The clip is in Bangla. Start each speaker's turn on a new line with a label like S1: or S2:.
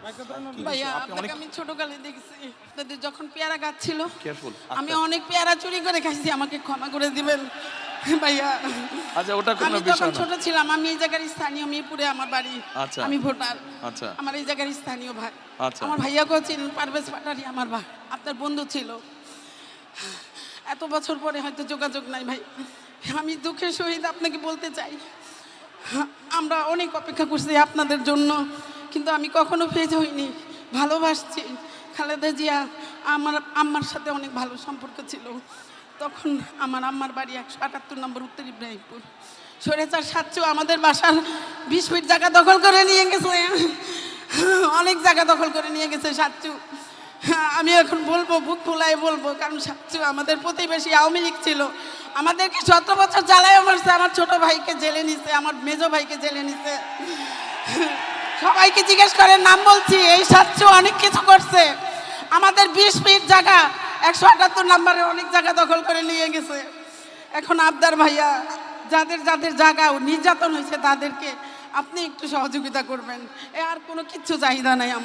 S1: ভাইয়া আপনাকে আমি ছোটকালে দেখছি, আপনাদের যখন পেয়ারা গাছ ছিল
S2: কেয়ারফুল।
S1: আমি অনেক পেয়ারা চুরি করে খাইছি, আমাকে ক্ষমা করে দিবেন ভাইয়া।
S2: আচ্ছা, ওটা কোনো
S1: আমি
S2: বিষয়
S1: যখন
S2: না।
S1: ছোট ছিলাম, আমি এই জায়গার স্থানীয়, মিরপুরে আমার বাড়ি।
S2: আচ্ছা।
S1: আমি ভোটার।
S2: আচ্ছা।
S1: আমার এই জায়গার স্থানীয় ভাই।
S2: আচ্ছা।
S1: আমার ভাইয়াকেও চিনেন, পারভেজ পাটারি আমার ভাই, আপনার বন্ধু ছিল। এত বছর পরে হয়তো যোগাযোগ নাই ভাই। আমি দুঃখের সহিত আপনাকে বলতে চাই, আমরা অনেক অপেক্ষা করছি আপনাদের জন্য, কিন্তু আমি কখনো ফেজ হইনি, ভালোবাসছি। খালেদা জিয়া আমার আম্মার সাথে অনেক ভালো সম্পর্ক ছিল। তখন আমার আম্মার বাড়ি 178 নম্বর উত্তর ইব্রাহিমপুর। স্বৈরাচার সাচ্চু আমাদের বাসার 20 ফিট জায়গা দখল করে নিয়ে গেছে, অনেক জায়গা দখল করে নিয়ে গেছে সাচ্চু। আমি এখন বলবো, বুক ফুলায় বলবো, কারণ সাচ্চু আমাদের প্রতিবেশী, আওয়ামী লীগ ছিল, আমাদেরকে 17 বছর জ্বালায় মারছে। আমার ছোট ভাইকে জেলে নিছে, আমার মেজো ভাইকে জেলে নিছে। সবাইকে জিজ্ঞেস করে, নাম বলছি, এই সাচ্চু অনেক কিছু করছে। আমাদের 20 ফিট জায়গা 178 নম্বরে অনেক জায়গা দখল করে নিয়ে গেছে। এখন আবদার ভাইয়া, যাদের যাদের জায়গা নির্যাতন হয়েছে তাদেরকে আপনি একটু সহযোগিতা করবেন, এ আর কোনো কিচ্ছু চাহিদা নাই আমার।